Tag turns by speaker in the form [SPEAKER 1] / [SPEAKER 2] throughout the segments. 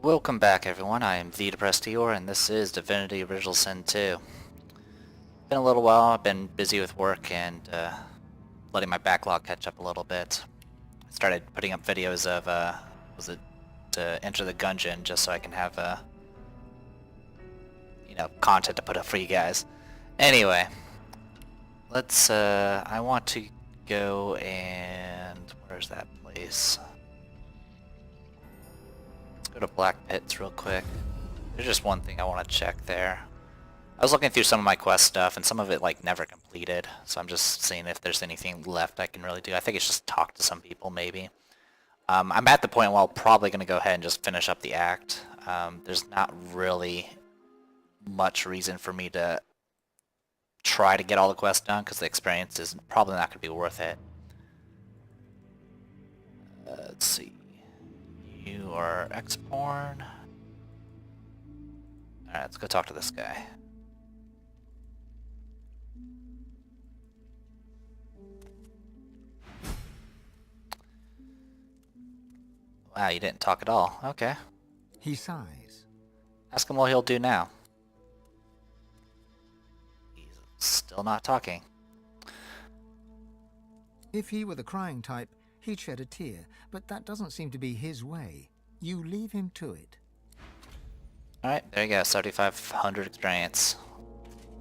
[SPEAKER 1] Welcome back everyone, I am the Depressed Eeyore and this is Divinity Original Sin 2. Been a little while, I've been busy with work and letting my backlog catch up a little bit. I started putting up videos of, to enter the gungeon just so I can have, content to put up for you guys. Anyway, let's, I want to go and, where's that place? Go to Black Pits real quick. There's just one thing I want to check there. I was looking through some of my quest stuff and some of it like never completed, so I'm just seeing if there's anything left I can really do. I think it's just talk to some people maybe. I'm at the point where I'm probably going to go ahead and just finish up the act. There's not really much reason for me to try to get all the quests done because the experience is probably not going to be worth it. Let's see. You are X-Born. Alright, let's go talk to this guy. Wow, you didn't talk at all. Okay.
[SPEAKER 2] He sighs.
[SPEAKER 1] Ask him what he'll do now. He's still not talking.
[SPEAKER 2] If he were the crying type, he'd shed a tear, but that doesn't seem to be his way. You leave him to it.
[SPEAKER 1] Alright, there you go, 7,500 experience.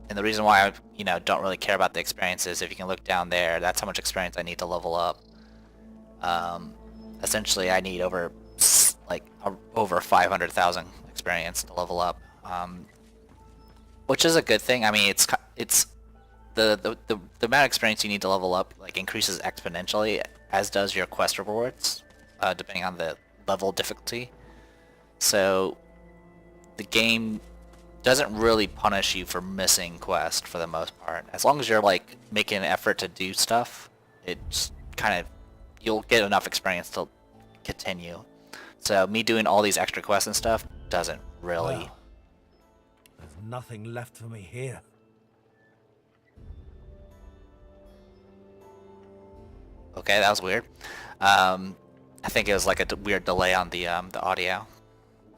[SPEAKER 1] And the reason why I, don't really care about the experience is if you can look down there, that's how much experience I need to level up. Essentially, I need over 500,000 experience to level up, which is a good thing. I mean, it's the amount of experience you need to level up increases exponentially, as does your quest rewards, depending on the level difficulty. So the game doesn't really punish you for missing quest for the most part. As long as you're making an effort to do stuff, it's kind of you'll get enough experience to continue. So me doing all these extra quests and stuff doesn't really.
[SPEAKER 3] Well, there's nothing left for me here.
[SPEAKER 1] Okay, that was weird. I think it was like a weird delay on the audio.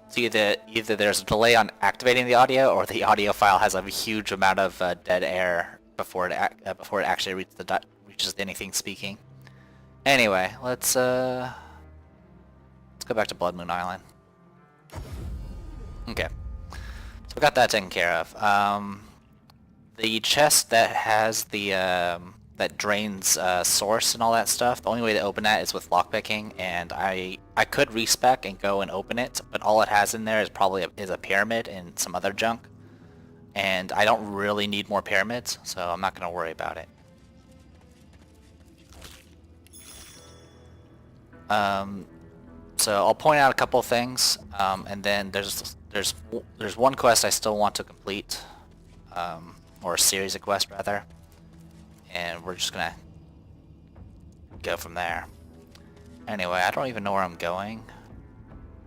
[SPEAKER 1] So either there's a delay on activating the audio, or the audio file has a huge amount of dead air before it actually reaches anything speaking. Anyway, let's go back to Blood Moon Island. Okay, so we got that taken care of. The chest that has the that drains source and all that stuff, the only way to open that is with lockpicking, and I could respec and go and open it, but all it has in there is probably a pyramid and some other junk, and I don't really need more pyramids, so I'm not going to worry about it. So I'll point out a couple things, and then there's one quest I still want to complete, or a series of quests rather. And we're just gonna go from there. Anyway, I don't even know where I'm going.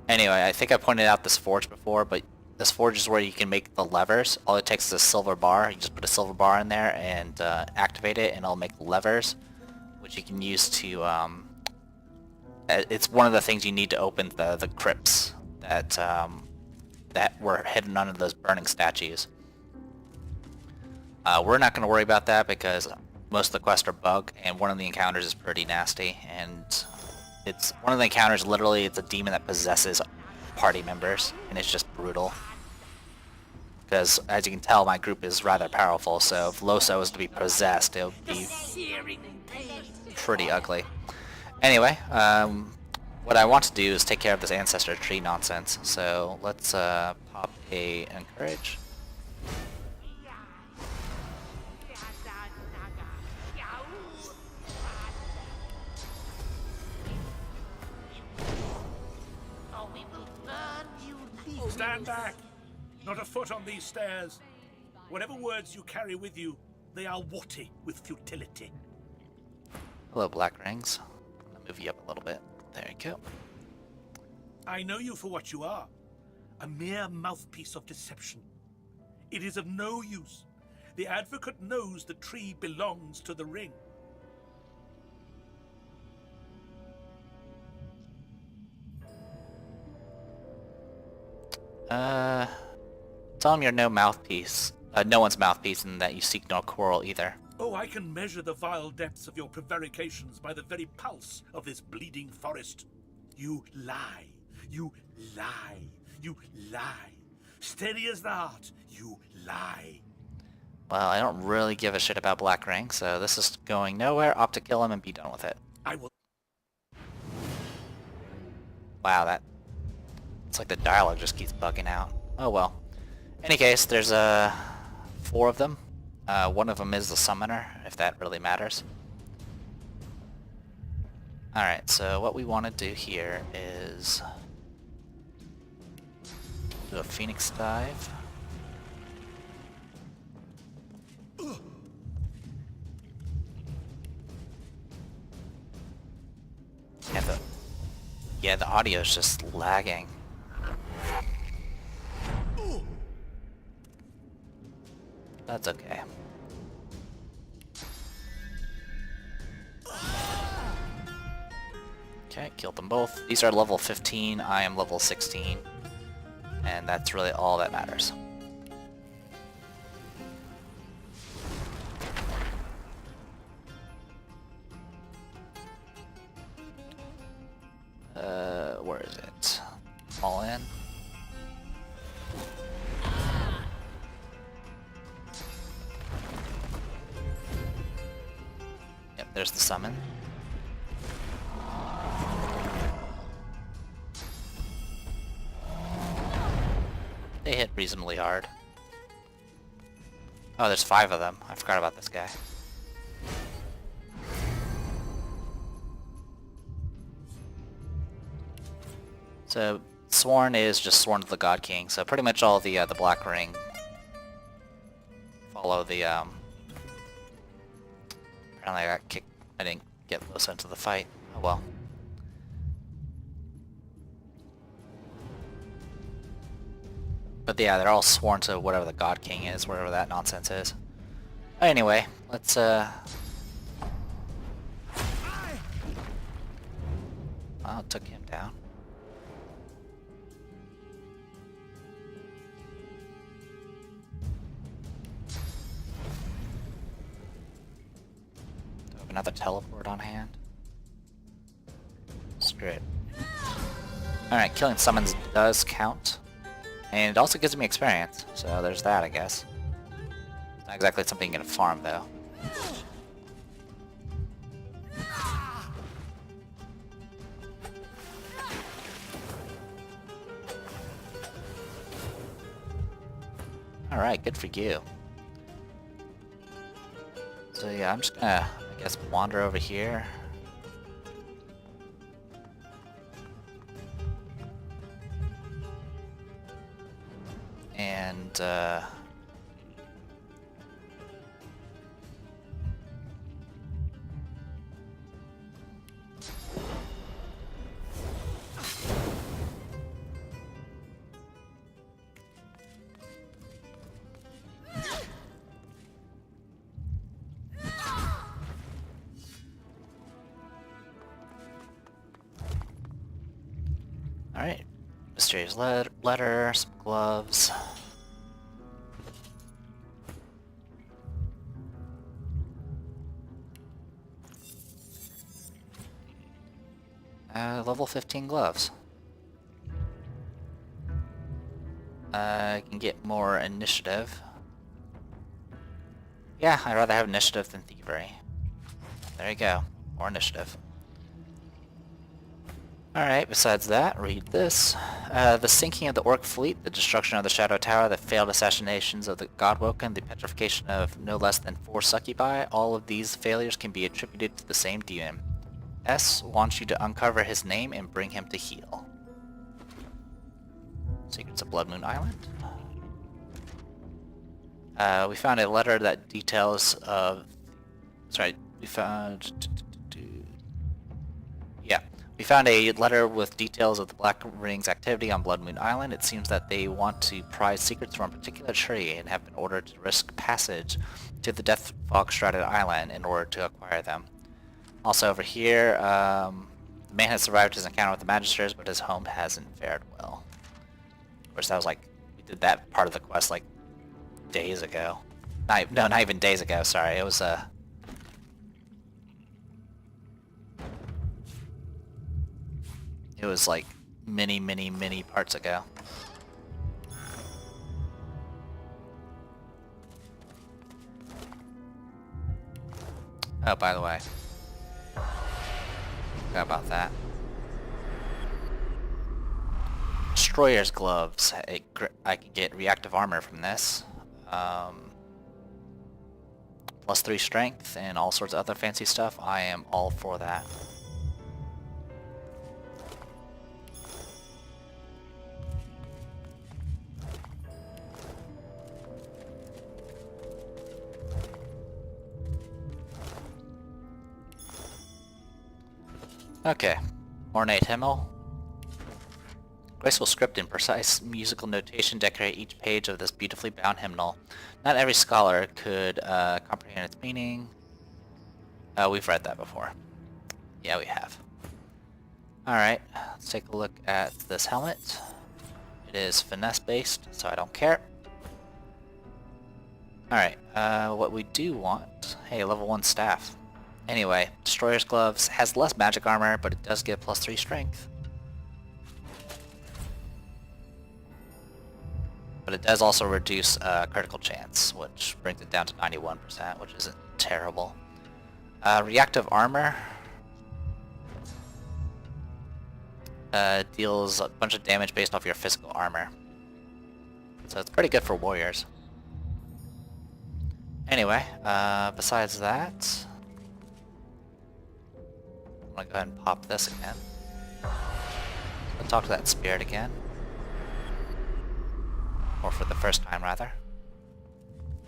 [SPEAKER 1] Anyway, I think I pointed out this forge before, but this forge is where you can make the levers. All it takes is a silver bar. You just put a silver bar in there and activate it, and it'll make levers, which you can use to. It's one of the things you need to open the crypts that that were hidden under those burning statues. We're not going to worry about that because most of the quests are bug, and one of the encounters is pretty nasty, and it's one of the encounters literally it's a demon that possesses party members, and it's just brutal. Because as you can tell, my group is rather powerful, so if Loso was to be possessed, it would be pretty ugly. Anyway, what I want to do is take care of this ancestor tree nonsense, so let's pop a encourage.
[SPEAKER 3] Stand back! Not a foot on these stairs. Whatever words you carry with you, they are warty with futility.
[SPEAKER 1] Hello, Black Rings. I'm gonna move you up a little bit. There you go.
[SPEAKER 3] I know you for what you are, a mere mouthpiece of deception. It is of no use. The advocate knows the tree belongs to the ring.
[SPEAKER 1] Tell him you're no mouthpiece. No one's mouthpiece, and that you seek no quarrel either.
[SPEAKER 3] Oh, I can measure the vile depths of your prevarications by the very pulse of this bleeding forest. You lie. You lie. You lie. Steady as the heart, you lie.
[SPEAKER 1] Well, I don't really give a shit about Black Ring, so this is going nowhere. Opt to kill him and be done with it.
[SPEAKER 3] I will.
[SPEAKER 1] Wow, that... It's like the dialogue just keeps bugging out. Oh well. Any case, there's 4 of them. One of them is the summoner, if that really matters. Alright, so what we want to do here is do a Phoenix Dive. Yeah, the audio's just lagging. That's okay. Okay, killed them both. These are level 15, I am level 16. And that's really all that matters. Where is it? All in. Yep, there's the summon. They hit reasonably hard. Oh, there's 5 of them. I forgot about this guy. So, Sworn is just Sworn to the God King, so pretty much all the Black Ring follow the, Apparently I got kicked. I didn't get close into the fight. Oh well. But yeah, they're all sworn to whatever the God King is, whatever that nonsense is. Anyway, let's Oh, it took him down. Do I have another teleport on hand? Screw it. Alright, killing summons does count. And it also gives me experience, so there's that, I guess. It's not exactly something you can farm, though. Alright, good for you. So yeah, I'm just gonna, I guess, wander over here. And, alright. Mysterious letter, some gloves. Level 15 gloves. I can get more initiative. Yeah, I'd rather have initiative than thievery. There you go. More initiative. Alright, besides that, read this. The sinking of the Orc fleet, the destruction of the Shadow Tower, the failed assassinations of the Godwoken, the petrification of no less than 4 succubi, all of these failures can be attributed to the same demon. S wants you to uncover his name and bring him to heal. Secrets of Blood Moon Island. We found a letter that details of... Sorry, we found... Yeah. We found a letter with details of the Black Ring's activity on Blood Moon Island. It seems that they want to prize secrets from a particular tree and have been ordered to risk passage to the Death Fog Shrouded Island in order to acquire them. Also over here, the man has survived his encounter with the Magisters, but his home hasn't fared well. Of course, that was like, we did that part of the quest like days ago. No, not even days ago, sorry. It was, it was like many parts ago. Oh, by the way. Forgot about that. Destroyer's gloves. I can get reactive armor from this. Plus 3 strength and all sorts of other fancy stuff. I am all for that. Okay. Ornate Himmel. Graceful script and precise musical notation decorate each page of this beautifully bound hymnal. Not every scholar could comprehend its meaning. We've read that before. Yeah, we have. Alright, let's take a look at this helmet. It is finesse based, so I don't care. Alright, what we do want... Hey, level 1 staff. Anyway, Destroyer's Gloves has less magic armor, but it does give plus 3 strength. But it does also reduce critical chance, which brings it down to 91%, which isn't terrible. Reactive armor deals a bunch of damage based off your physical armor. So it's pretty good for warriors. Anyway, besides that... I'm gonna go ahead and pop this again. I'll talk to that spirit again. Or for the first time, rather.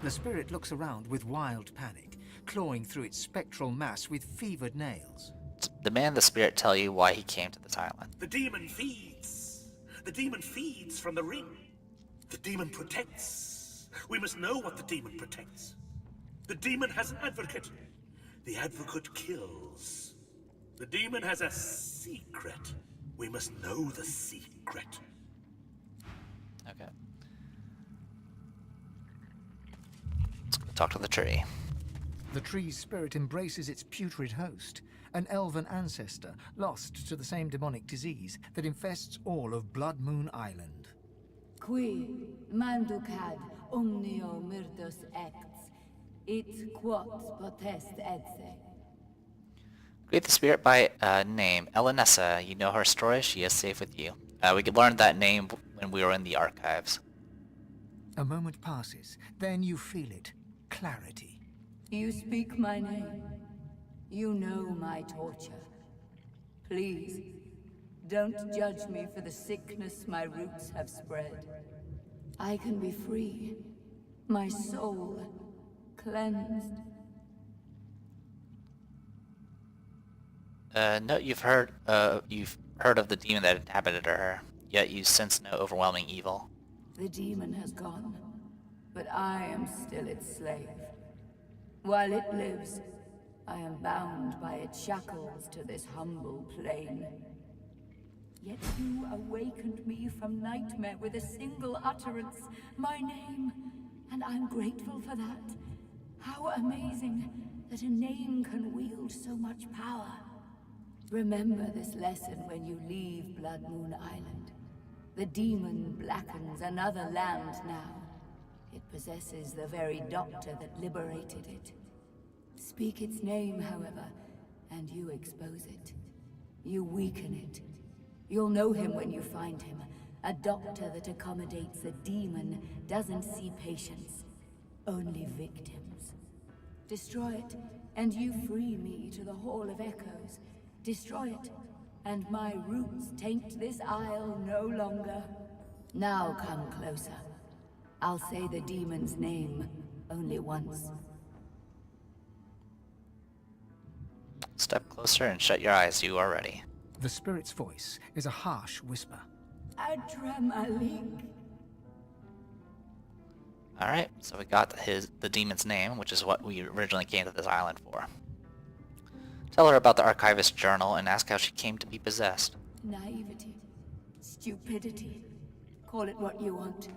[SPEAKER 2] The spirit looks around with wild panic, clawing through its spectral mass with fevered nails.
[SPEAKER 1] Demand the spirit tell you why he came to this island.
[SPEAKER 3] The demon feeds. The demon feeds from the ring. The demon protects. We must know what the demon protects. The demon has an advocate. The advocate kills. The demon has a secret. We must know the secret.
[SPEAKER 1] Okay. Let's go talk to the tree.
[SPEAKER 2] The tree's spirit embraces its putrid host, an elven ancestor lost to the same demonic disease that infests all of Blood Moon Island.
[SPEAKER 4] Qui manducad omnio murdus acts, it quot potest edse.
[SPEAKER 1] Greet the spirit by name, Elenessa. You know her story, she is safe with you. We learned that name when we were in the archives.
[SPEAKER 2] A moment passes, then you feel it. Clarity.
[SPEAKER 4] You speak my name. You know my torture. Please, don't judge me for the sickness my roots have spread. I can be free. My soul cleansed.
[SPEAKER 1] Note you've heard of the demon that inhabited her, yet you sense no overwhelming evil.
[SPEAKER 4] The demon has gone, but I am still its slave. While it lives, I am bound by its shackles to this humble plane. Yet you awakened me from nightmare with a single utterance, my name, and I'm grateful for that. How amazing that a name can wield so much power. Remember this lesson when you leave Blood Moon Island. The demon blackens another land now. It possesses the very doctor that liberated it. Speak its name, however, and you expose it. You weaken it. You'll know him when you find him. A doctor that accommodates a demon doesn't see patients, only victims. Destroy it, and you free me to the Hall of Echoes. Destroy it, and my roots taint this isle no longer. Now come closer. I'll say the demon's name only once.
[SPEAKER 1] Step closer and shut your eyes, you are ready.
[SPEAKER 2] The spirit's voice is a harsh whisper.
[SPEAKER 4] Adramalik.
[SPEAKER 1] Alright, so we got the demon's name, which is what we originally came to this island for. Tell her about the archivist's journal and ask how she came to be possessed.
[SPEAKER 4] Naivety. Stupidity. Call it what you want.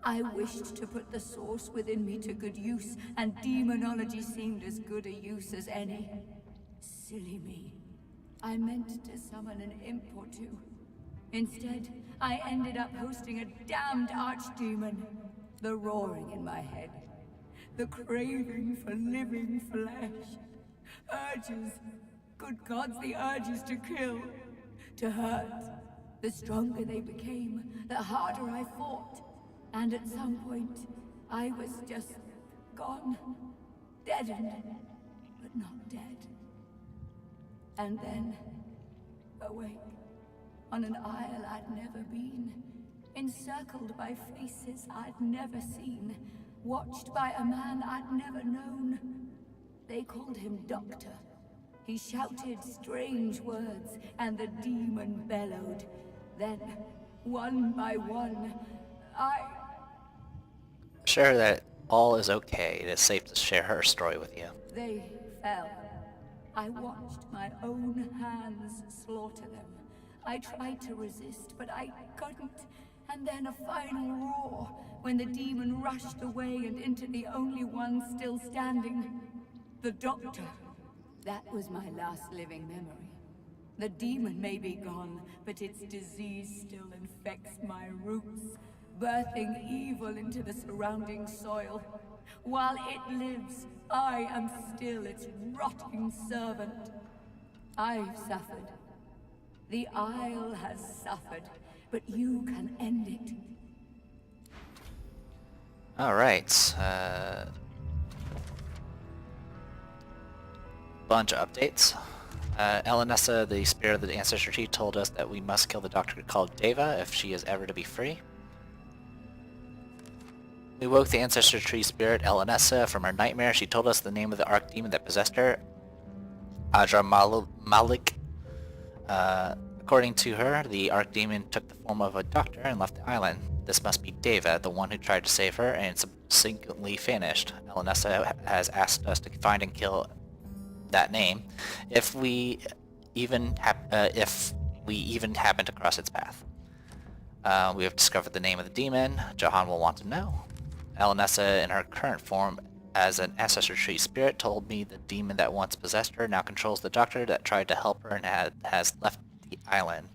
[SPEAKER 4] I wished to put the source within me to good use, and demonology seemed as good a use as any. Silly me. I meant to summon an imp or two. Instead, I ended up hosting a damned archdemon. The roaring in my head. The craving for living flesh. Urges. Good gods, the urges to kill. To hurt. The stronger they became, the harder I fought. And at some point, I was just gone. Deadened. But not dead. And then, awake. On an isle I'd never been. Encircled by faces I'd never seen. Watched by a man I'd never known. They called him Doctor. He shouted strange words, and the demon bellowed. Then, one by one,
[SPEAKER 1] Sure that all is okay. It is safe to share her story with you.
[SPEAKER 4] They fell. I watched my own hands slaughter them. I tried to resist, but I couldn't. And then a final roar, when the demon rushed away and into the only one still standing. The Doctor. That was my last living memory. The demon may be gone, but its disease still infects my roots, birthing evil into the surrounding soil. While it lives, I am still its rotting servant. I've suffered. The Isle has suffered, but you can end it.
[SPEAKER 1] Alright, bunch of updates. Elenessa, the spirit of the ancestor tree, told us that we must kill the doctor called Deva if she is ever to be free. We woke the ancestor tree spirit, Elenessa, from her nightmare. She told us the name of the archdemon that possessed her, Adra Malik. According to her, the archdemon took the form of a doctor and left the island. This must be Deva, the one who tried to save her and subsequently vanished. Elenessa has asked us to find and kill that name if we even happen to cross its path. We have discovered the name of the demon. Jahan will want to know. Elenessa, in her current form as an ancestor tree spirit, told me the demon that once possessed her now controls the doctor that tried to help her and has left the island.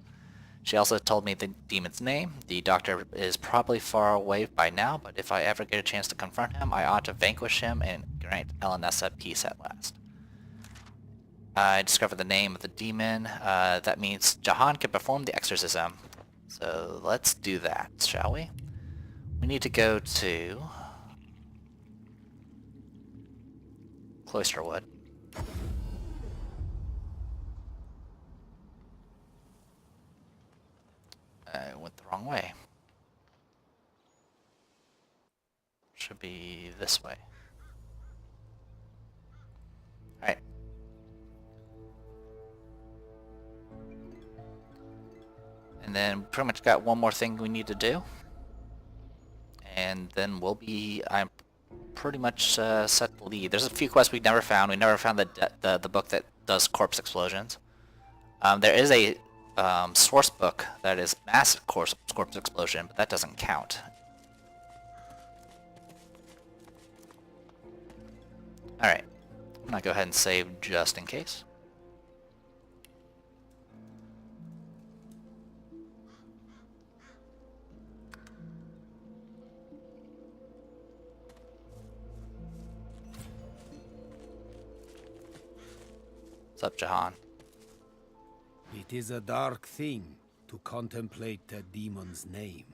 [SPEAKER 1] She also told me the demon's name. The doctor is probably far away by now, but if I ever get a chance to confront him, I ought to vanquish him and grant Elenessa peace at last. I discovered the name of the demon. That means Jahan can perform the exorcism. So let's do that, shall we? We need to go to Cloisterwood. I went the wrong way. Should be this way. Alright. And then pretty much got one more thing we need to do. And then I'm pretty much set to leave. There's a few quests we never found. We never found the book that does corpse explosions. There is a source book that is massive corpse explosion, but that doesn't count. Alright. I'm gonna go ahead and save just in case. What's up, Jahan?
[SPEAKER 5] It is a dark thing to contemplate a demon's name.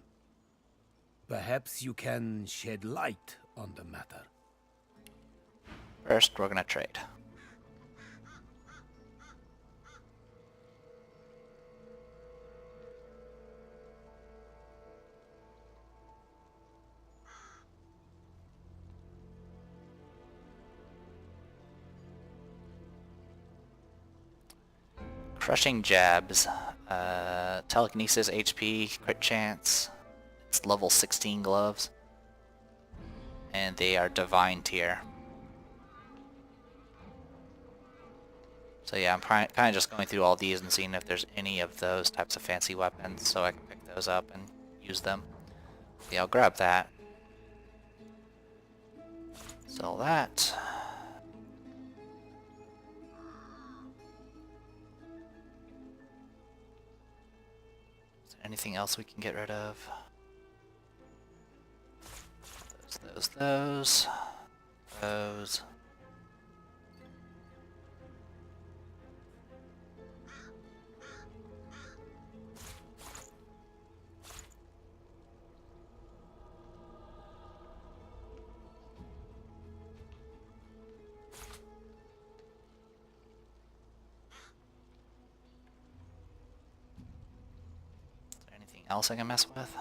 [SPEAKER 5] Perhaps you can shed light on the matter.
[SPEAKER 1] First, we're gonna trade. Crushing jabs, telekinesis, HP, crit chance. It's level 16 gloves, and they are divine tier. So yeah, I'm kind of just going through all these and seeing if there's any of those types of fancy weapons, so I can pick those up and use them. Yeah, I'll grab that. Sell that. Is there anything else we can get rid of? Those. Is there anything else I can mess with?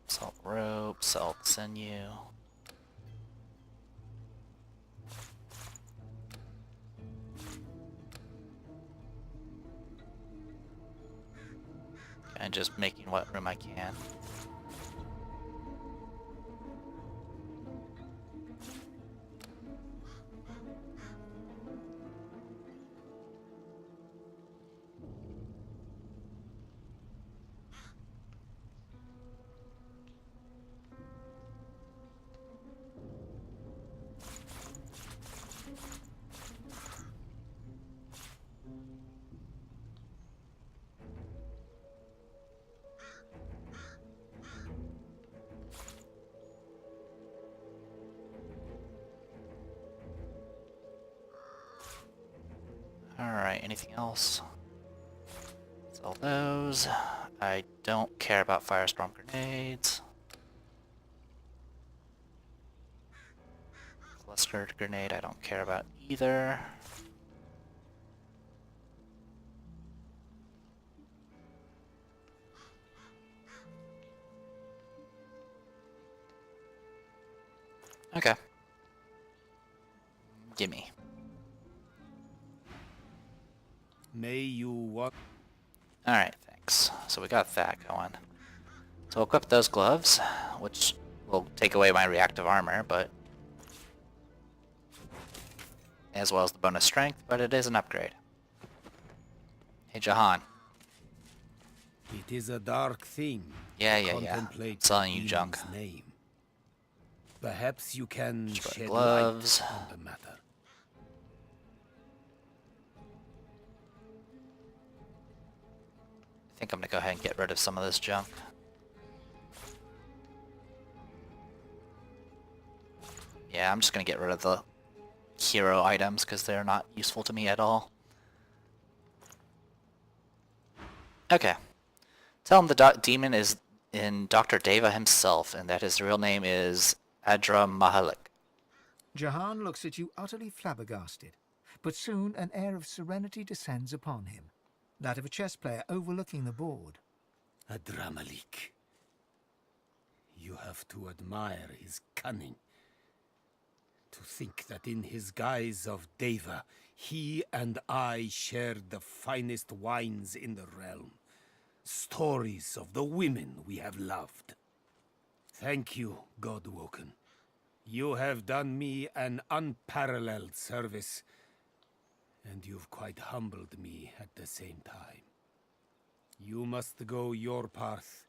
[SPEAKER 1] Salt rope, salt sinew. And just making what room I can. Alright, anything else? Sell those. I don't care about firestorm grenades. Cluster grenade I don't care about either. Okay. Gimme.
[SPEAKER 5] May you what?
[SPEAKER 1] Alright, thanks. So we got that going. So I'll equip those gloves, which will take away my reactive armor, but as well as the bonus strength, but it is an upgrade. Hey Jahan.
[SPEAKER 5] It is a dark thing.
[SPEAKER 1] Yeah.
[SPEAKER 5] Contemplate
[SPEAKER 1] Selling
[SPEAKER 5] the
[SPEAKER 1] you junk.
[SPEAKER 5] demon's name. Perhaps you can
[SPEAKER 1] Destroy
[SPEAKER 5] shed
[SPEAKER 1] gloves.
[SPEAKER 5] light on the matter.
[SPEAKER 1] I think I'm gonna go ahead and get rid of some of this junk. Yeah, I'm just gonna get rid of the hero items because they're not useful to me at all. Okay. Tell him the demon is in Dr. Deva himself and that his real name is Adra Mahalik.
[SPEAKER 2] Jahan looks at you utterly flabbergasted, but soon an air of serenity descends upon him, that of a chess player overlooking the board.
[SPEAKER 5] Adramalik. You have to admire his cunning. To think that in his guise of Deva, he and I shared the finest wines in the realm. Stories of the women we have loved. Thank you, Godwoken. You have done me an unparalleled service, and you've quite humbled me at the same time. You must go your path,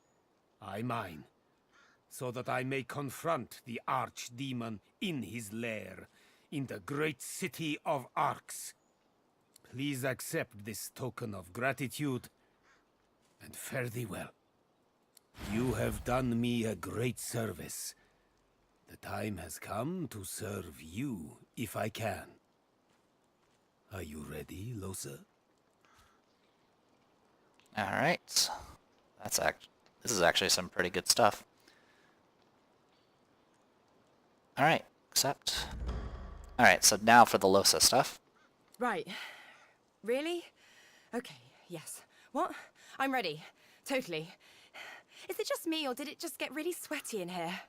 [SPEAKER 5] I mine, so that I may confront the archdemon in his lair, in the great city of Arx. Please accept this token of gratitude, and fare thee well. You have done me a great service. The time has come to serve you, if I can. Are you ready, Losa?
[SPEAKER 1] Alright. This is actually some pretty good stuff. Alright, accept. Alright, so now for the Losa stuff.
[SPEAKER 6] Right. Really? Okay, yes. What? I'm ready. Totally. Is it just me, or did it just get really sweaty in here?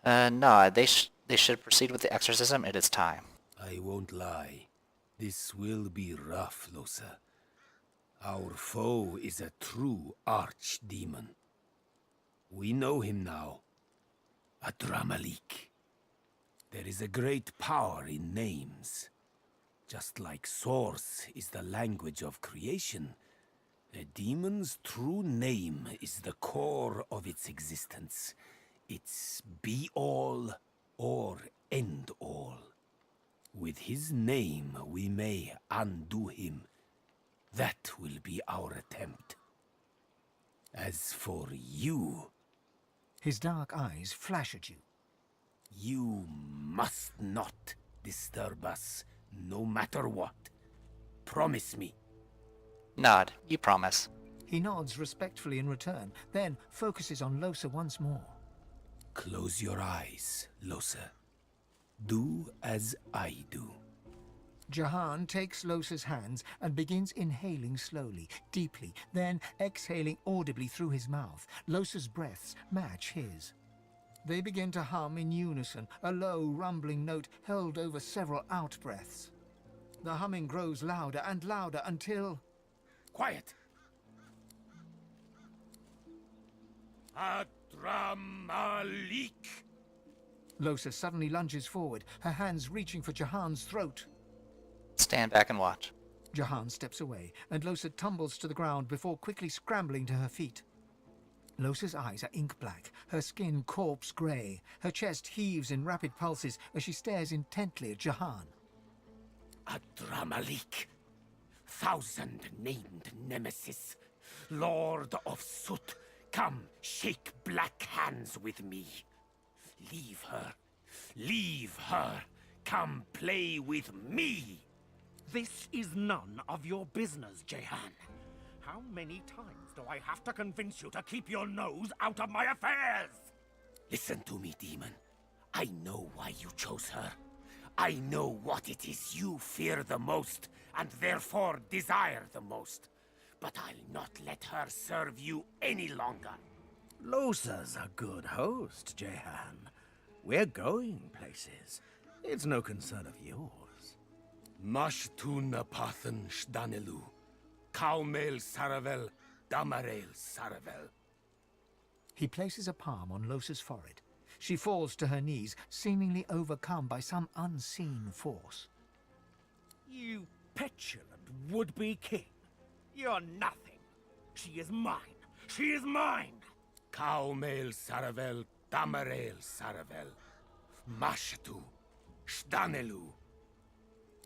[SPEAKER 1] No, they should proceed with the exorcism. It is time.
[SPEAKER 5] I won't lie. This will be rough, Losa. Our foe is a true archdemon. We know him now. Adramalik. There is a great power in names. Just like Source is the language of creation, A demon's true name is the core of its existence. It's be-all or end-all. With his name, we may undo him. That will be our attempt. As for you,
[SPEAKER 2] His dark eyes flash at you.
[SPEAKER 5] you must not disturb us, no matter what. Promise me.
[SPEAKER 1] Nod. You promise.
[SPEAKER 2] He nods respectfully in return, then focuses on Losa once more.
[SPEAKER 5] Close your eyes, Losa. Do as I do.
[SPEAKER 2] Jahan takes Losa's hands and begins inhaling slowly, deeply, then exhaling audibly through his mouth. Losa's breaths match his. They begin to hum in unison, a low, rumbling note held over several out-breaths. The humming grows louder and louder until...
[SPEAKER 5] Quiet! Adramalik!
[SPEAKER 2] Losa suddenly lunges forward, her hands reaching for Jahan's throat.
[SPEAKER 1] Stand back and watch.
[SPEAKER 2] Jahan steps away, and Losa tumbles to the ground before quickly scrambling to her feet. Losa's eyes are ink black, her skin corpse grey. Her chest heaves in rapid pulses as she stares intently at Jahan.
[SPEAKER 5] Adramalik, thousand-named nemesis, Lord of Soot, come shake black hands with me. Leave her. Leave her. Come play with me.
[SPEAKER 3] This is none of your business, Jehan. How many times do I have to convince you to keep your nose out of my affairs?
[SPEAKER 5] Listen to me, demon. I know why you chose her. I know what it is you fear the most, and therefore desire the most. But I'll not let her serve you any longer.
[SPEAKER 7] Losa's a good host, Jehan. We're going places. It's no concern of yours.
[SPEAKER 5] Mashtuna Pathan Shdanelu, Kaumel Saravel, Damarel Saravel.
[SPEAKER 2] He places a palm on Losa's forehead. She falls to her knees, seemingly overcome by some unseen force.
[SPEAKER 3] You petulant would-be king. You're nothing. She is mine. She is mine.
[SPEAKER 5] Kaumel Saravel, Damarel Saravel, Mashtu, Shdanelu.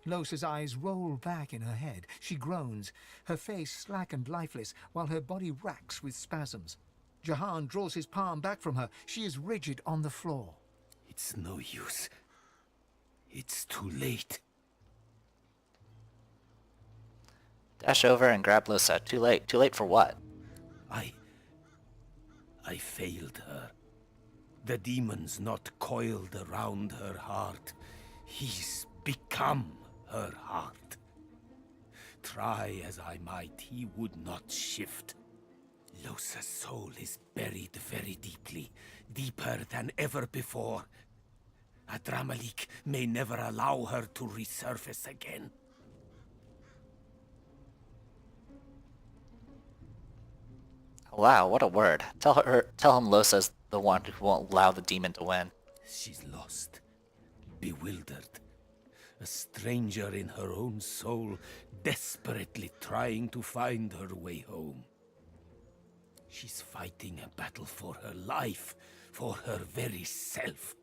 [SPEAKER 2] Losa's eyes roll back in her head. She groans, her face slack and lifeless, while her body racks with spasms. Jahan draws his palm back from her. She is rigid on the floor.
[SPEAKER 5] It's no use. It's too late.
[SPEAKER 1] Dash over and grab Losa. Too late. Too late for what?
[SPEAKER 5] I failed her. The demon's not coiled around her heart. He's become her heart. Try as I might, he would not shift. Losa's soul is buried very deeply, deeper than ever before. Adramalik may never allow her to resurface again.
[SPEAKER 1] Wow, what a word. Tell him Losa's the one who won't allow the demon to win.
[SPEAKER 5] She's lost, bewildered. A stranger in her own soul, desperately trying to find her way home. She's fighting a battle for her life, for her very self.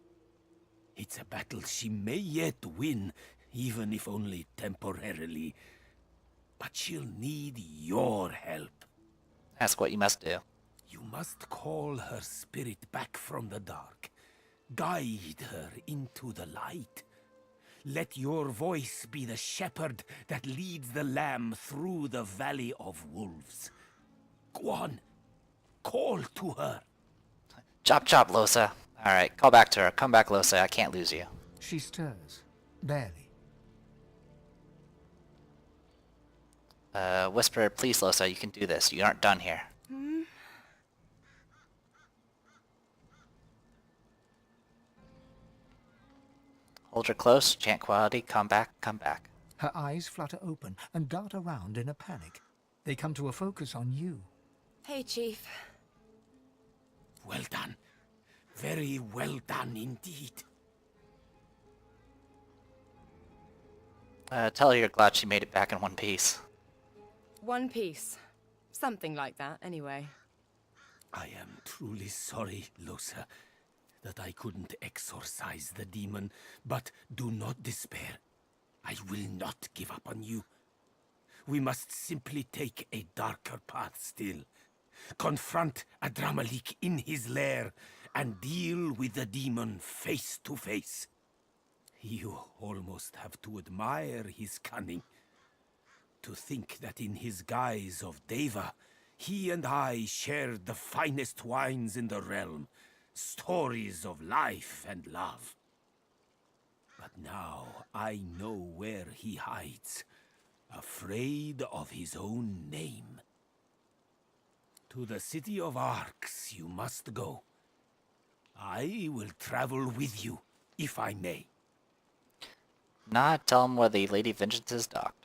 [SPEAKER 5] It's a battle she may yet win, even if only temporarily. But she'll need your help.
[SPEAKER 1] Ask what you must do.
[SPEAKER 5] You must call her spirit back from the dark. Guide her into the light. Let your voice be the shepherd that leads the lamb through the valley of wolves. Go on. Call to her.
[SPEAKER 1] Chop chop, Losa. Alright, call back to her. Come back, Losa. I can't lose you.
[SPEAKER 2] She stirs, barely.
[SPEAKER 1] Whisper, please, Losa, you can do this. You aren't done here. Hold her close, chant quality, come back, come back.
[SPEAKER 2] Her eyes flutter open and dart around in a panic. They come to a focus on you.
[SPEAKER 6] Hey, Chief.
[SPEAKER 5] Well done. Very well done indeed.
[SPEAKER 1] Tell her you're glad she made it back in one piece.
[SPEAKER 6] One piece. Something like that, anyway.
[SPEAKER 5] I am truly sorry, Losa, that I couldn't exorcise the demon, but do not despair. I will not give up on you. We must simply take a darker path still. Confront Adramalik in his lair and deal with the demon face to face. You almost have to admire his cunning. To think that in his guise of Deva, he and I shared the finest wines in the realm, stories of life and love. But now I know where he hides, afraid of his own name. To the city of Arx you must go. I will travel with you, if I may.
[SPEAKER 1] Nah, tell him where the Lady Vengeance is docked.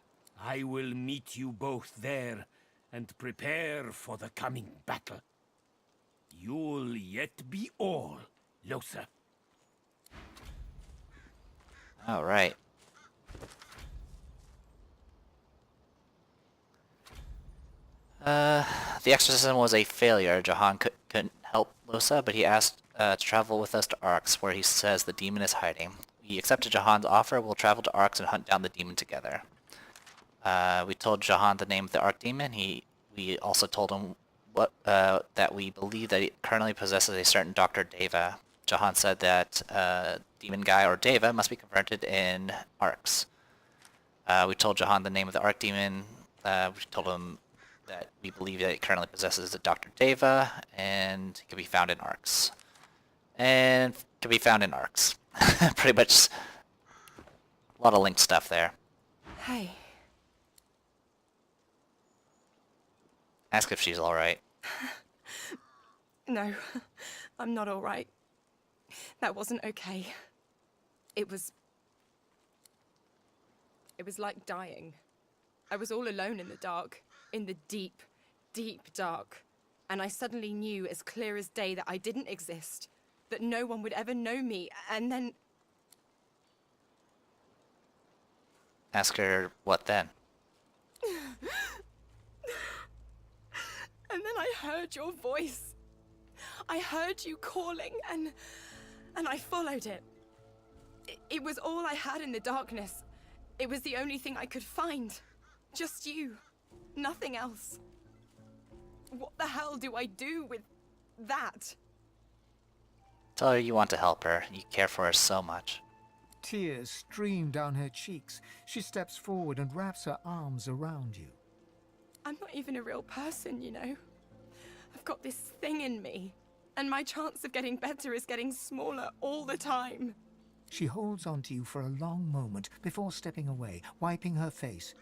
[SPEAKER 5] I will meet you both there and prepare for the coming battle. You'll yet be all, Losa.
[SPEAKER 1] Alright. The exorcism was a failure. Jahan couldn't help Losa, but he asked to travel with us to Arx, where he says the demon is hiding. We accepted Jahan's offer. We'll travel to Arx and hunt down the demon together. We told Jahan the name of the Archdemon. We also told him that we believe that he currently possesses a certain Dr. Deva. Jahan said that demon guy or Deva must be confronted in Arx. We told Jahan the name of the Archdemon. We told him that we believe that it currently possesses a Dr. Deva and can be found in Arx. And can be found in Arx. Pretty much a lot of linked stuff there.
[SPEAKER 6] Hey.
[SPEAKER 1] Ask if she's alright.
[SPEAKER 6] No, I'm not all right. That wasn't okay. It was like dying. I was all alone in the dark, in the deep, deep dark. And I suddenly knew as clear as day that I didn't exist, that no one would ever know me, and then...
[SPEAKER 1] Ask her what then.
[SPEAKER 6] And then I heard your voice. I heard you calling, and I followed it. It was all I had in the darkness. It was the only thing I could find. Just you. Nothing else. What the hell do I do with that?
[SPEAKER 1] Tell her you want to help her. You care for her so much.
[SPEAKER 2] Tears stream down her cheeks. She steps forward and wraps her arms around you.
[SPEAKER 6] I'm not even a real person, you know. I've got this thing in me, and my chance of getting better is getting smaller all the time.
[SPEAKER 2] She holds on to you for a long moment before stepping away, wiping her face.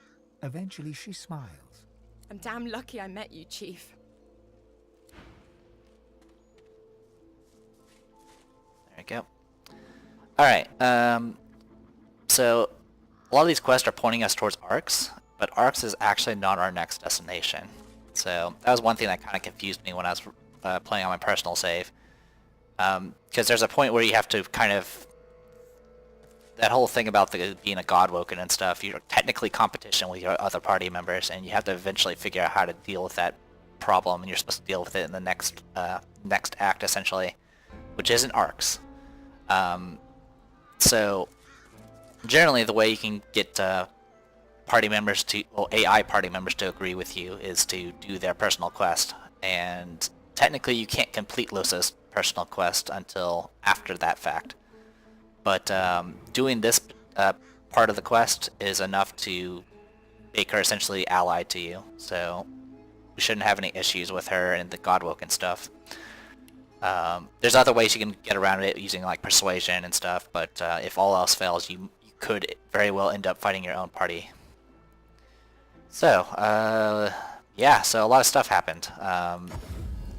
[SPEAKER 2] Eventually she smiles.
[SPEAKER 6] I'm damn lucky I met you, Chief.
[SPEAKER 1] There we go. Alright, so a lot of these quests are pointing us towards Arx, but Arx is actually not our next destination. So that was one thing that kind of confused me when I was playing on my personal save. Because there's a point where you have to kind of... That whole thing about being a godwoken and stuff, you're technically competition with your other party members, and you have to eventually figure out how to deal with that problem, and you're supposed to deal with it in the next act, essentially, which isn't Arx. So generally the way you can get party members to, well, AI party members to agree with you is to do their personal quest, and technically you can't complete Losa's personal quest until after that fact. But doing this part of the quest is enough to make her essentially allied to you, so we shouldn't have any issues with her and the Godwoken stuff. There's other ways you can get around it using like persuasion and stuff, but if all else fails, you could very well end up fighting your own party. So, yeah, so a lot of stuff happened.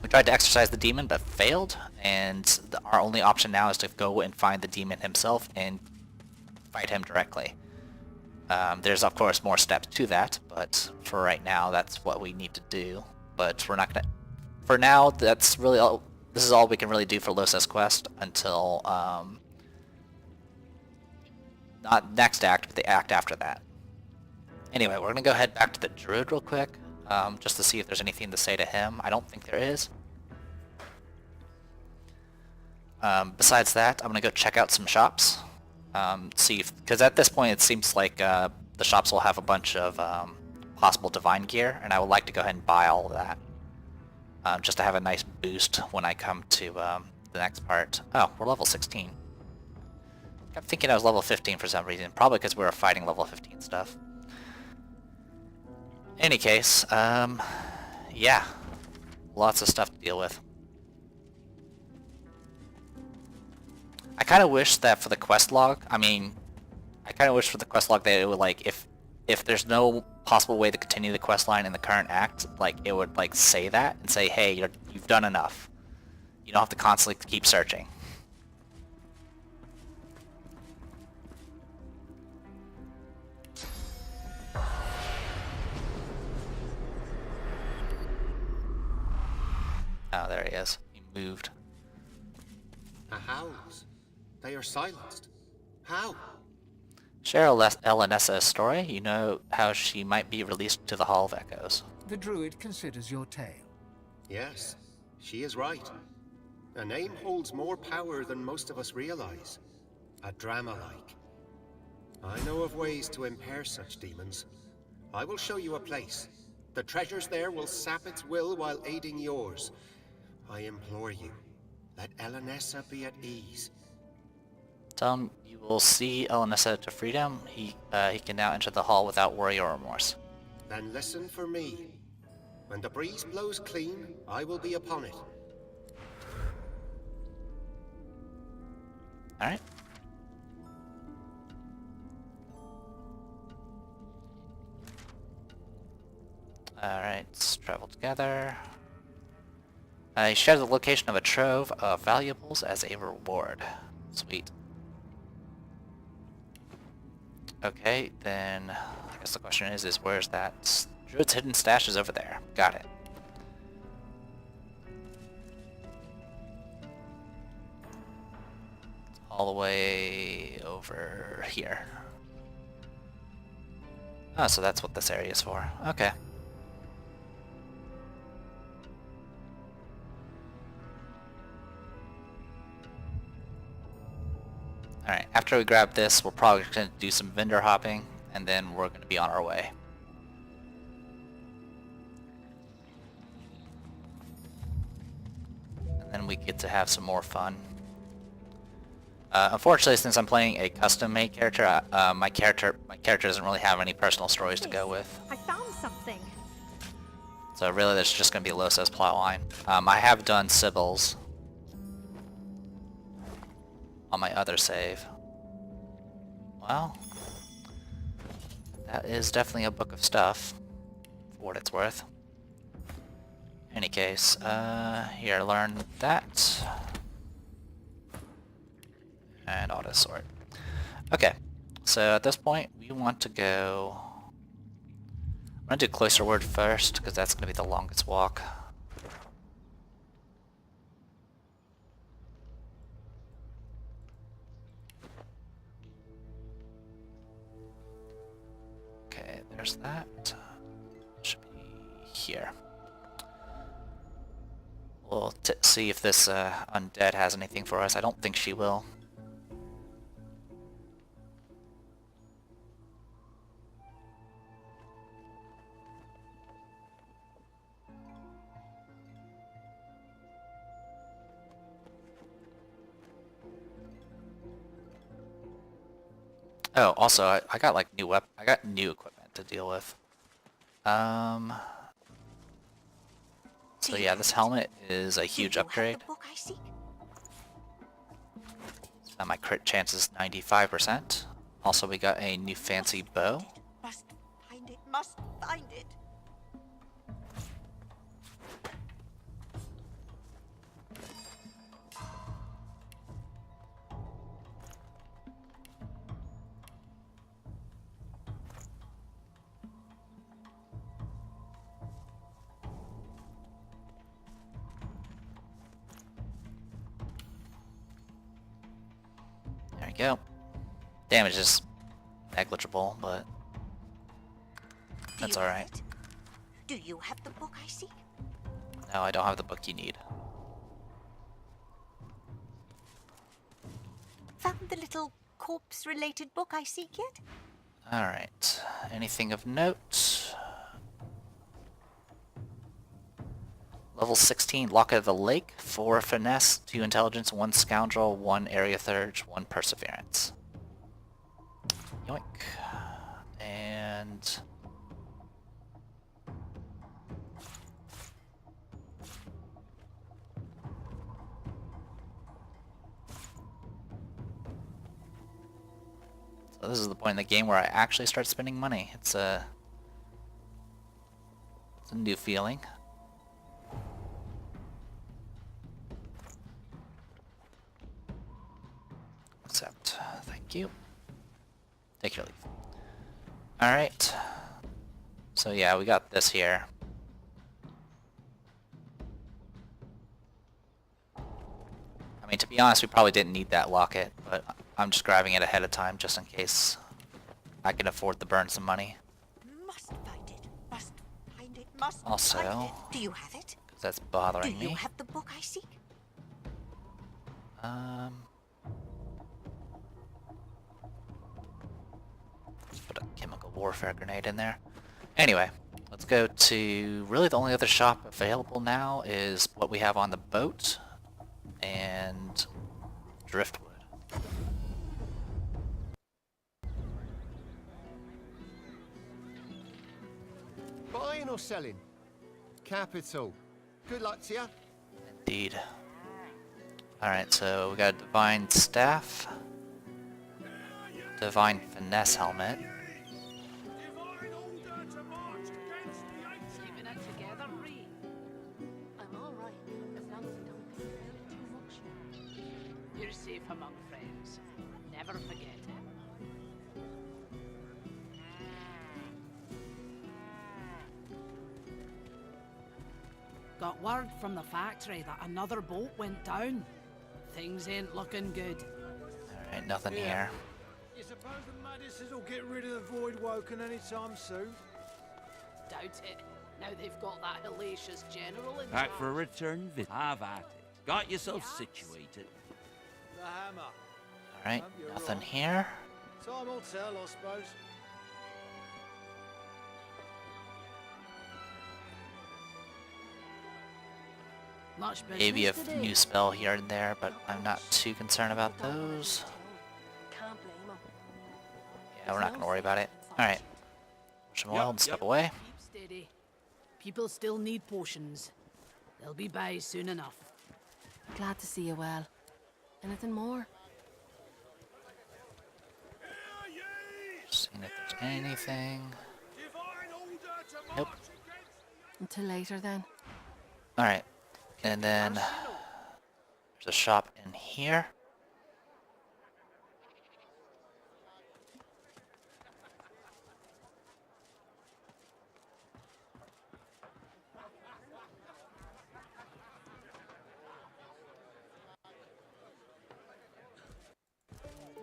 [SPEAKER 1] We tried to exorcise the demon, but failed, and our only option now is to go and find the demon himself and fight him directly. There's, of course, more steps to that, but for right now, that's what we need to do. But we're not gonna... For now, that's really all... This is all we can really do for Losa's quest until, not next act, but the act after that. Anyway, we're gonna go head back to the Druid real quick. just to see if there's anything to say to him. I don't think there is. Besides that, I'm gonna go check out some shops. See if, because at this point it seems like the shops will have a bunch of possible divine gear, and I would like to go ahead and buy all of that. Just to have a nice boost when I come to the next part. Oh, we're level 16. I'm thinking I was level 15 for some reason, probably because we were fighting level 15 stuff. Any case, yeah, lots of stuff to deal with. I kind of wish that for the quest log, I kind of wish for the quest log that it would, like, if there's no possible way to continue the quest line in the current act, like, it would, like, say that and say, hey, you've done enough. You don't have to constantly keep searching. Oh, there he is. He moved.
[SPEAKER 8] The howls. They are silenced. How?
[SPEAKER 1] Share Elenessa's story. You know how she might be released to the Hall of Echoes.
[SPEAKER 2] The druid considers your tale.
[SPEAKER 8] Yes, she is right. A name holds more power than most of us realize. A drama-like. I know of ways to impair such demons. I will show you a place. The treasures there will sap its will while aiding yours. I implore you, let Elenessa be at ease.
[SPEAKER 1] Tell him you will see Elenessa to freedom. He can now enter the hall without worry or remorse.
[SPEAKER 8] Then listen for me. When the breeze blows clean, I will be upon it.
[SPEAKER 1] Alright. Alright, let's travel together. He shares the location of a trove of valuables as a reward. Sweet. Okay, then I guess the question is where's that? Druid's hidden stash is over there. Got it. It's all the way over here. Oh, so that's what this area is for. Okay. Alright, after we grab this, we're probably going to do some vendor hopping, and then we're going to be on our way. And then we get to have some more fun. Unfortunately, since I'm playing a custom-made character, my character doesn't really have any personal stories to go with.
[SPEAKER 9] I found something.
[SPEAKER 1] So really, there's just going to be Losa's plotline. I have done Sybil's on my other save. Well, that is definitely a book of stuff, for what it's worth. Any case, here, learn that. And auto sort. Okay, so at this point, we want to go... I'm going to do Cloister Word first, because that's going to be the longest walk. Okay, there's that. Should be here. We'll see if this undead has anything for us. I don't think she will. Oh, also, I got like I got new equipment to deal with. So yeah, this helmet is a huge upgrade. My crit chance is 95%. Also, we got a new fancy bow.
[SPEAKER 9] Must find it, must find it.
[SPEAKER 1] There we go. Damage is negligible, but that's alright.
[SPEAKER 9] Do you have the book I seek?
[SPEAKER 1] No, I don't have the book you need.
[SPEAKER 9] Found the little corpse-related book I seek yet?
[SPEAKER 1] Alright. Anything of note? Level 16, Locket of the Lake, 4 Finesse, 2 Intelligence, 1 Scoundrel, 1 Area Surge, 1 Perseverance. Yoink. And... so this is the point in the game where I actually start spending money. It's a new feeling. Accept. Thank you. Take your leave. Alright. So yeah, we got this here. I mean, to be honest, we probably didn't need that locket, but I'm just grabbing it ahead of time just in case I can afford to burn some money.
[SPEAKER 9] Must find it. Must find it. Must
[SPEAKER 1] Also,
[SPEAKER 9] find it. Do you have it?
[SPEAKER 1] because that's
[SPEAKER 9] Do
[SPEAKER 1] bothering
[SPEAKER 9] you
[SPEAKER 1] me.
[SPEAKER 9] have the book I seek?
[SPEAKER 1] Let's put a chemical warfare grenade in there. Anyway, let's go to... really the only other shop available now is what we have on the boat and driftwood.
[SPEAKER 10] Buying or selling? Capital. Good luck to you.
[SPEAKER 1] Indeed. Alright, so we got a Divine Staff, Divine Finesse Helmet,
[SPEAKER 11] Keeping it together, Ree. I'm all right, as long as I don't get too much. You're safe among friends. Never forget it. Got word from the factory that another boat went down. Things ain't looking good.
[SPEAKER 1] alright, nothing here.
[SPEAKER 12] You suppose the Madisons will get rid of the Void Woken anytime soon?
[SPEAKER 11] Doubt it. Now they've got that hellacious general in
[SPEAKER 13] Back for a
[SPEAKER 11] charge.
[SPEAKER 13] return visit. Have at it. Got yourself situated.
[SPEAKER 12] The hammer.
[SPEAKER 1] Alright,
[SPEAKER 12] You're
[SPEAKER 1] nothing
[SPEAKER 12] right.
[SPEAKER 1] here.
[SPEAKER 12] Time will tell, I suppose.
[SPEAKER 11] Much
[SPEAKER 1] Maybe a
[SPEAKER 11] business today.
[SPEAKER 1] new spell here and there, but I'm not too concerned about those.
[SPEAKER 11] Can't blame 'em.
[SPEAKER 1] Yeah, we're not gonna worry about it. Alright. Some oil and step away.
[SPEAKER 11] Keep steady. People still need potions. They'll be by soon enough.
[SPEAKER 6] Glad to see you well. Anything more?
[SPEAKER 1] Seeing if there's anything. Nope.
[SPEAKER 6] Until later then.
[SPEAKER 1] Alright. And then there's a shop in here.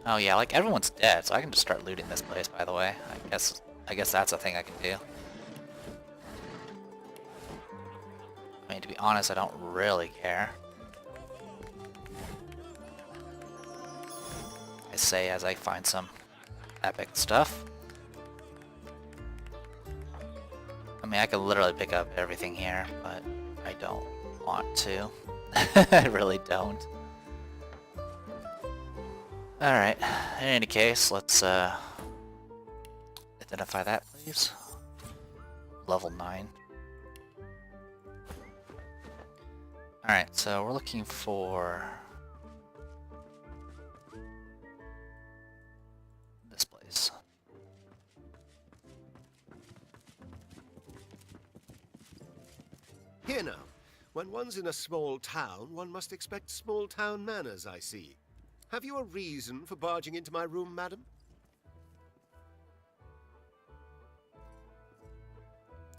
[SPEAKER 1] Oh yeah, like everyone's dead, so I can just start looting this place, by the way. I guess that's a thing I can do. I mean, to be honest, I don't really care. I say as I find some epic stuff. I mean, I could literally pick up everything here, but I don't want to. I really don't. Alright, in any case, let's identify that, please. Level 9. Alright, so we're looking for this place.
[SPEAKER 8] Here now. When one's in a small town, one must expect small town manners, I see. Have you a reason for barging into my room, madam?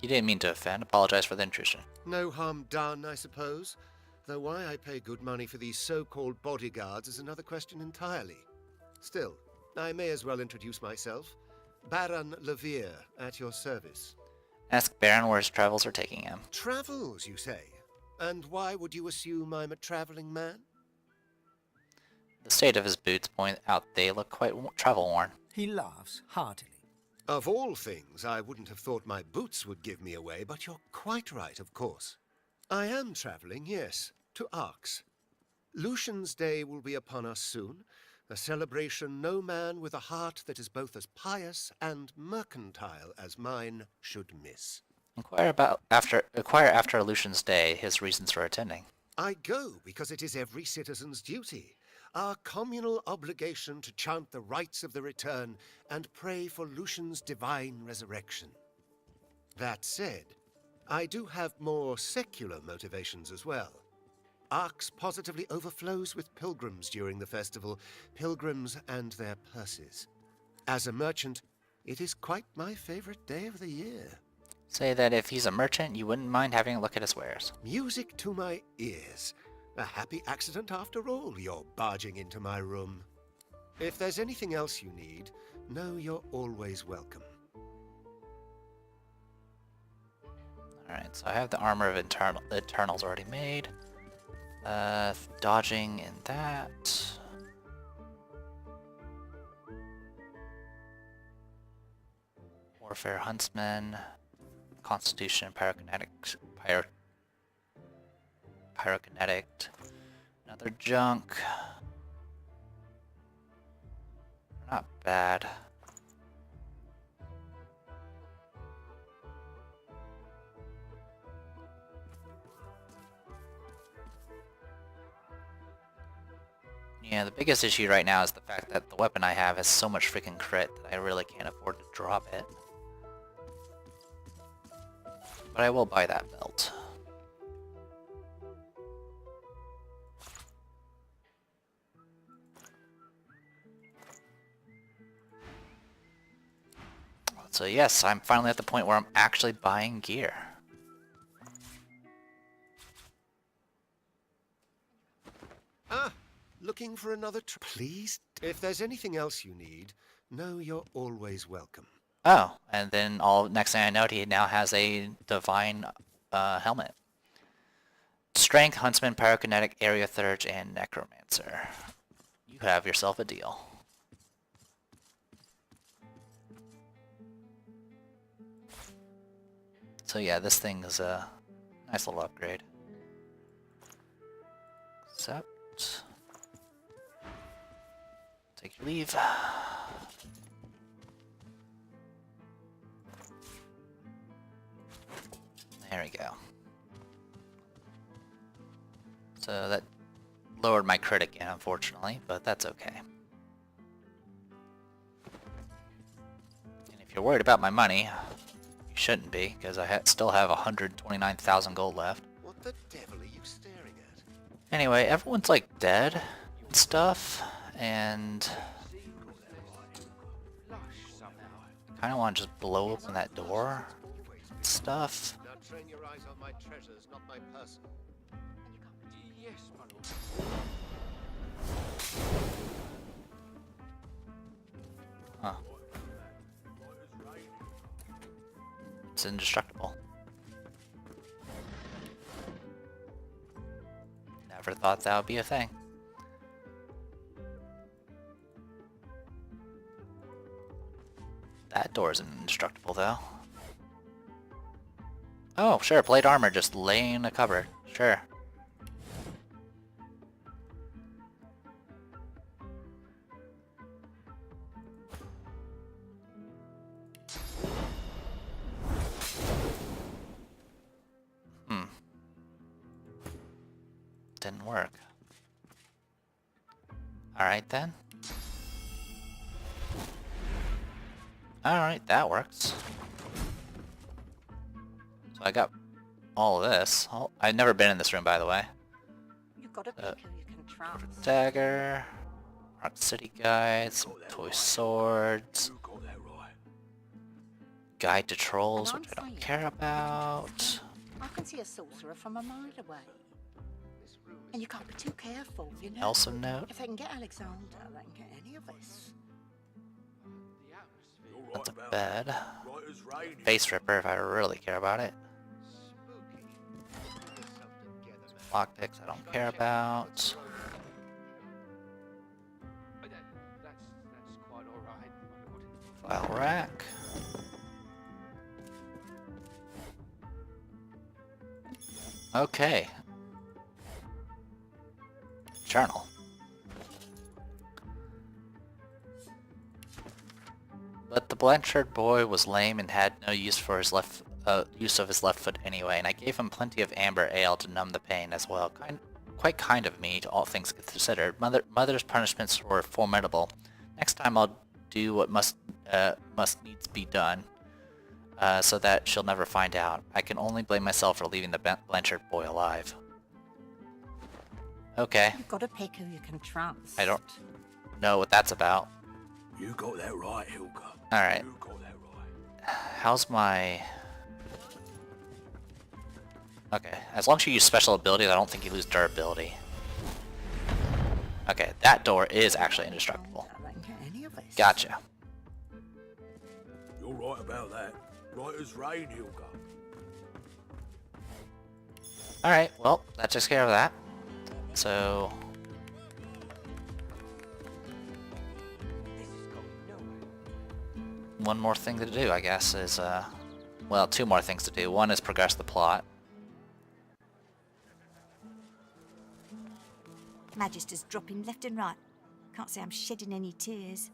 [SPEAKER 1] You didn't mean to offend. Apologize for the intrusion.
[SPEAKER 8] No harm done, I suppose. Though why I pay good money for these so-called bodyguards is another question entirely. Still, I may as well introduce myself. Baron Levere, at your service.
[SPEAKER 1] Ask Baron where his travels are taking him.
[SPEAKER 8] Travels, you say? And why would you assume I'm a traveling man?
[SPEAKER 1] The state of his boots point out they look quite travel-worn.
[SPEAKER 2] He laughs heartily.
[SPEAKER 8] Of all things, I wouldn't have thought my boots would give me away, but you're quite right, of course. I am traveling, yes, to Arx. Lucian's Day will be upon us soon, a celebration no man with a heart that is both as pious and mercantile as mine should miss.
[SPEAKER 1] Inquire after Lucian's Day his reasons for attending.
[SPEAKER 8] I go because it is every citizen's duty, our communal obligation to chant the rites of the return and pray for Lucian's divine resurrection. That said, I do have more secular motivations as well. Arx positively overflows with pilgrims during the festival, pilgrims and their purses. As a merchant, it is quite my favorite day of the year.
[SPEAKER 1] Say that if he's a merchant, you wouldn't mind having a look at his wares.
[SPEAKER 8] Music to my ears. A happy accident after all, you're barging into my room. If there's anything else you need, know you're always welcome.
[SPEAKER 1] Alright, so I have the armor of Eternals already made. Dodging in that. Warfare Huntsman. Constitution, Pyrokinetic. Another junk. Not bad. Yeah, the biggest issue right now is the fact that the weapon I have has so much freaking crit that I really can't afford to drop it. But I will buy that belt. So yes, I'm finally at the point where I'm actually buying gear.
[SPEAKER 8] Ah, looking for another please? If there's anything else you need, know you're always welcome.
[SPEAKER 1] Oh, and then next thing I know, he now has a divine helmet. Strength, Huntsman, Pyrokinetic, Area Thurge, and Necromancer. You have yourself a deal. So yeah, this thing is a nice little upgrade. Accept. Take your leave. There we go. So that lowered my crit again, unfortunately, but that's okay. And if you're worried about my money, you shouldn't be, because I still have 129,000 gold left.
[SPEAKER 8] What the devil are you staring at?
[SPEAKER 1] Anyway, everyone's like dead and stuff, and I kind of want to just blow open that door and stuff.
[SPEAKER 8] Now train your eyes on my treasures, not my person.
[SPEAKER 11] Yes, my lord.
[SPEAKER 1] Huh. It's indestructible. Never thought that would be a thing. That door isn't indestructible though. Oh, sure, plate armor just laying in a cupboard. Sure. Didn't work. Alright then. Alright, that works. So I got all of this. I've never been in this room, by the way.
[SPEAKER 9] You've got a pick who you can trust.
[SPEAKER 1] Dagger. Rock City Guide, some toy swords. Guide to trolls, which I don't care about.
[SPEAKER 9] I can see a sorcerer from a mile away. And you can't be too careful, you know.
[SPEAKER 1] Also note.
[SPEAKER 9] If they can get Alexander, they can get any of us.
[SPEAKER 1] That's a bed. Face ripper if I really care about it. Lockpicks I don't care about.
[SPEAKER 11] That's quite alright, my lord.
[SPEAKER 1] File rack. Okay. Journal. But the Blanchard boy was lame and had no use for his use of his left foot anyway, and I gave him plenty of amber ale to numb the pain as well. Quite kind of me, to all things considered. Mother's punishments were formidable. Next time I'll do what must needs be done, so that she'll never find out. I can only blame myself for leaving the Blanchard boy alive. Okay.
[SPEAKER 9] You've got to pick who you can trust.
[SPEAKER 1] I don't know what that's about.
[SPEAKER 3] You got that right, Hilka.
[SPEAKER 1] Alright.
[SPEAKER 3] You got that right.
[SPEAKER 1] How's my... Okay, as long as you use special abilities, I don't think you lose durability. Okay, that door is actually indestructible. Gotcha.
[SPEAKER 3] You're right about that. Right as rain, Hilka.
[SPEAKER 1] Alright, well, that takes care of that. So... one more thing to do, I guess, is, well, two more things to do. One is progress the plot.
[SPEAKER 14] Magister's dropping left and right. Can't say I'm shedding any tears.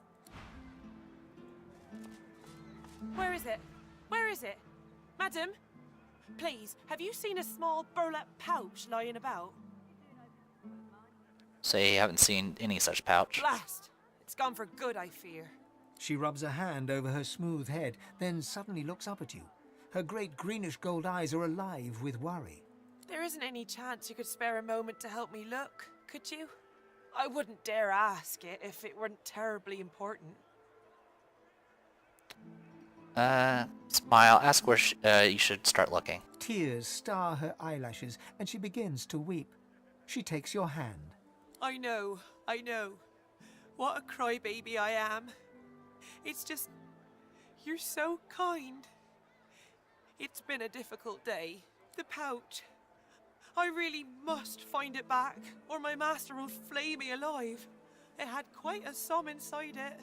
[SPEAKER 15] Where is it? Where is it? Madam? Please, have you seen a small burlap pouch lying about?
[SPEAKER 1] Say you haven't seen any such pouch.
[SPEAKER 15] Blast! It's gone for good, I fear.
[SPEAKER 2] She rubs a hand over her smooth head, then suddenly looks up at you. Her great greenish gold eyes are alive with worry.
[SPEAKER 15] There isn't any chance you could spare a moment to help me look, could you? I wouldn't dare ask it if it weren't terribly important.
[SPEAKER 1] Smile. Ask where you should start looking.
[SPEAKER 2] Tears star her eyelashes, and she begins to weep. She takes your hand.
[SPEAKER 15] I know. What a crybaby I am. It's just... you're so kind. It's been a difficult day. The pouch. I really must find it back, or my master will flay me alive. It had quite a sum inside it.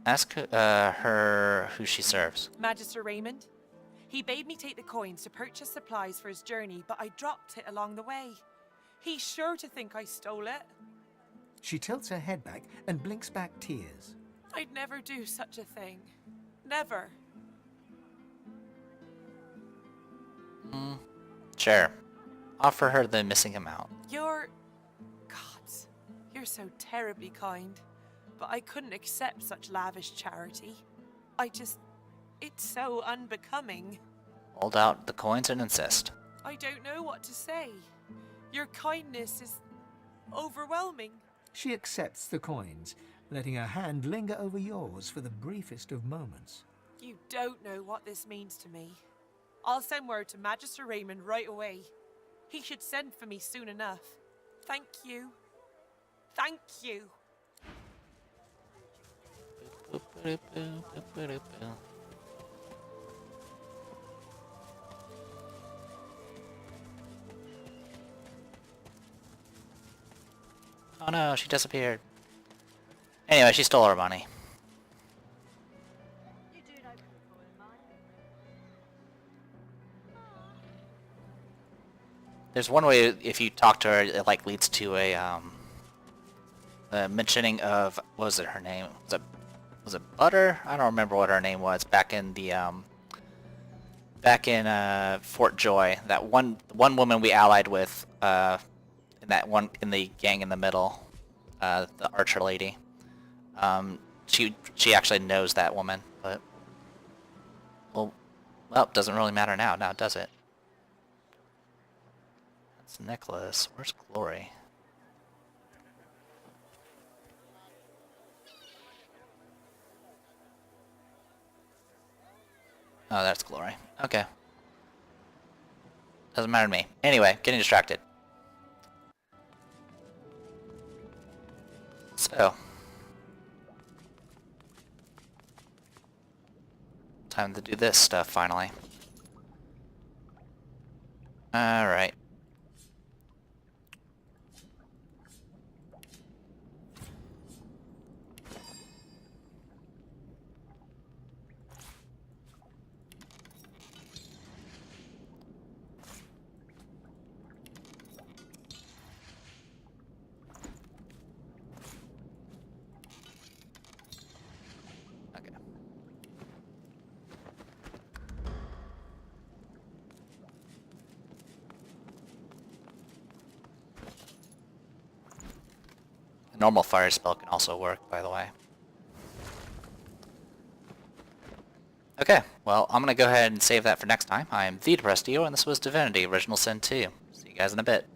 [SPEAKER 1] Ask her who she serves.
[SPEAKER 15] Magister Raymond. He bade me take the coins to purchase supplies for his journey, but I dropped it along the way. He's sure to think I stole it.
[SPEAKER 2] She tilts her head back and blinks back tears.
[SPEAKER 15] I'd never do such a thing. Never.
[SPEAKER 1] Sure. Offer her the missing amount.
[SPEAKER 15] You're... gods, you're so terribly kind. But I couldn't accept such lavish charity. it's so unbecoming.
[SPEAKER 1] Hold out the coins and insist.
[SPEAKER 15] I don't know what to say. Your kindness is overwhelming.
[SPEAKER 2] She accepts the coins, letting her hand linger over yours for the briefest of moments.
[SPEAKER 15] You don't know what this means to me. I'll send word to Magister Raymond right away. He should send for me soon enough. Thank you. Thank you.
[SPEAKER 1] Oh no, she disappeared. Anyway, she stole our money. There's one way, if you talk to her, it like leads to a mentioning of, what was it, her name? Was it Butter? I don't remember what her name was back in the Fort Joy. That one woman we allied with in the gang in the middle, the archer lady. She actually knows that woman, but well, doesn't really matter now, does it? That's Nicholas. Where's Glory? Oh, that's Glory. Okay. Doesn't matter to me. Anyway, getting distracted. So. Time to do this stuff finally. Alright. Okay. A normal fire spell can also work, by the way. Okay, well, I'm gonna go ahead and save that for next time. I am the Depressed Dio, and this was Divinity Original Sin 2. See you guys in a bit.